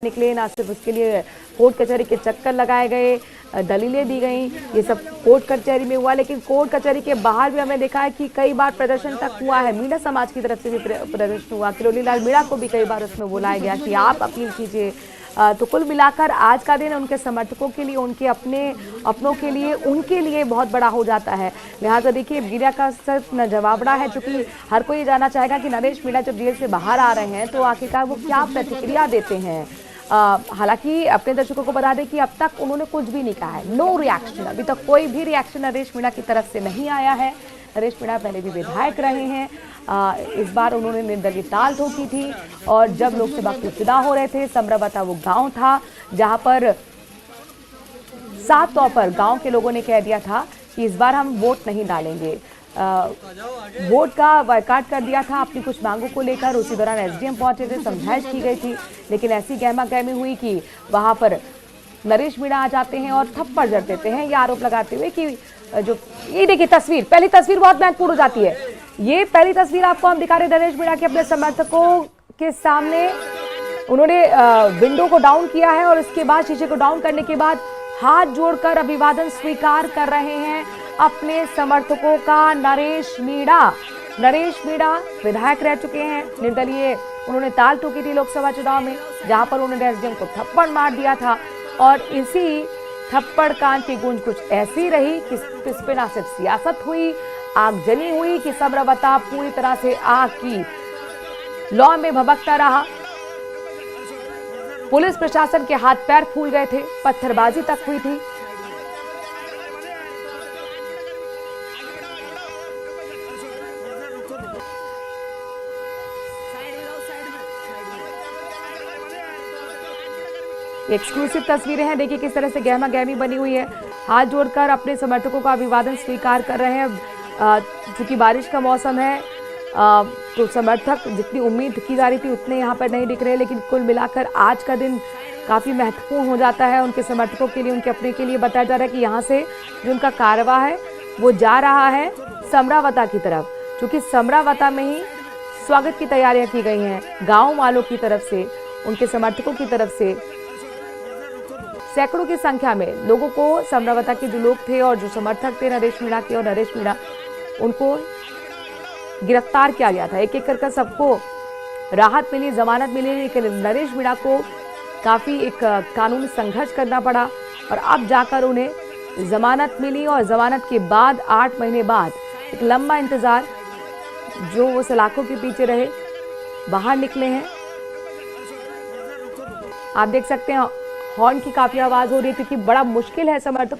निकले, ना सिर्फ उसके लिए कोर्ट कचहरी के चक्कर लगाए गए, दलीलें दी गई, ये सब कोर्ट कचहरी में हुआ। लेकिन कोर्ट कचहरी के बाहर भी हमने देखा है कि कई बार प्रदर्शन तक हुआ है। मीणा समाज की तरफ से भी प्रदर्शन हुआ। किरोड़ी लाल मीणा को भी कई बार उसमें बुलाया गया कि आप अपील कीजिए। तो कुल मिलाकर आज का दिन उनके समर्थकों के लिए, उनके अपनों के लिए, उनके लिए बहुत बड़ा हो जाता है। लिहाजा देखिए, मीडिया का सिर्फ न जवाबड़ा है, चूंकि हर कोई जानना चाहेगा कि नरेश मीणा जब जेल से बाहर आ रहे हैं तो आखिरकार वो क्या प्रतिक्रिया देते हैं। हालांकि अपने दर्शकों को बता दें कि अब तक उन्होंने कुछ भी नहीं कहा है, नो रिएक्शन। अभी तक कोई भी रिएक्शन नरेश मीणा की तरफ से नहीं आया है। नरेश मीणा पहले भी विधायक रहे हैं। इस बार उन्होंने निर्दलीय ताल ठोकी थी और जब लोकसभा के चुनाव हो रहे थे, समरावता वो गांव था जहां पर साफ तौर पर गांव के लोगों ने कह दिया था कि इस बार हम वोट नहीं डालेंगे। वोट का बायकॉट कर दिया था अपनी कुछ मांगों को लेकर। उसी दौरान एसडीएम पहुंचे थे, समझाइश की गई थी, लेकिन ऐसी गहमा गहमी हुई कि वहां पर नरेश मीणा आ जाते हैं और थप्पड़ जड़ देते हैं, ये आरोप लगाते हुए कि जो ये देखिए तस्वीर, पहली तस्वीर बहुत महत्वपूर्ण हो जाती है। ये पहली तस्वीर आपको हम दिखा रहे नरेश मीणा के अपने समर्थकों के सामने। उन्होंने विंडो को डाउन किया है और उसके बाद शीशे को डाउन करने के बाद हाथ जोड़कर अभिवादन स्वीकार कर रहे हैं अपने समर्थकों का। नरेश मीणा विधायक रह चुके हैं, निर्दलीय। उन्होंने ताल ठोकी थी लोकसभा चुनाव में, जहां पर उन्होंने एसडीएम को थप्पड़ मार दिया था और इसी थप्पड़ कांड की गूंज कुछ ऐसी रही कि इस पे ना सिर्फ सियासत हुई, आगजनी हुई कि समरावता पूरी तरह से आग की लौ में भभकता रहा। पुलिस प्रशासन के हाथ पैर फूल गए थे, पत्थरबाजी तक हुई थी। एक्सक्लूसिव तस्वीरें हैं, देखिए किस तरह से गहमा गहमी बनी हुई है। हाथ जोड़कर अपने समर्थकों का अभिवादन स्वीकार कर रहे हैं। चूंकि बारिश का मौसम है तो समर्थक जितनी उम्मीद की जा रही थी उतने यहाँ पर नहीं दिख रहे, लेकिन कुल मिलाकर आज का दिन काफ़ी महत्वपूर्ण हो जाता है उनके समर्थकों के लिए, उनके अपने के लिए। बताया जा रहा है कि यहाँ से जो उनका कारवां है वो जा रहा है समरावता की तरफ, क्योंकि समरावता में ही स्वागत की तैयारियां की गई हैं गाँव वालों की तरफ से, उनके समर्थकों की तरफ से। सैकड़ों की संख्या में लोगों को, समरावता के जो लोग थे और जो समर्थक थे नरेश मीणा के, और नरेश मीणा उनको गिरफ्तार किया गया था। एक एक कर सबको राहत मिली, जमानत मिली, लेकिन नरेश मीणा को काफी एक कानूनी संघर्ष करना पड़ा और अब जाकर उन्हें जमानत मिली। और जमानत के बाद 8 महीने बाद एक लंबा इंतजार, जो वो सलाखों के पीछे रहे, बाहर निकले हैं। आप देख सकते हैं हॉर्न की काफी आवाज हो रही है, क्योंकि बड़ा मुश्किल है समर्थक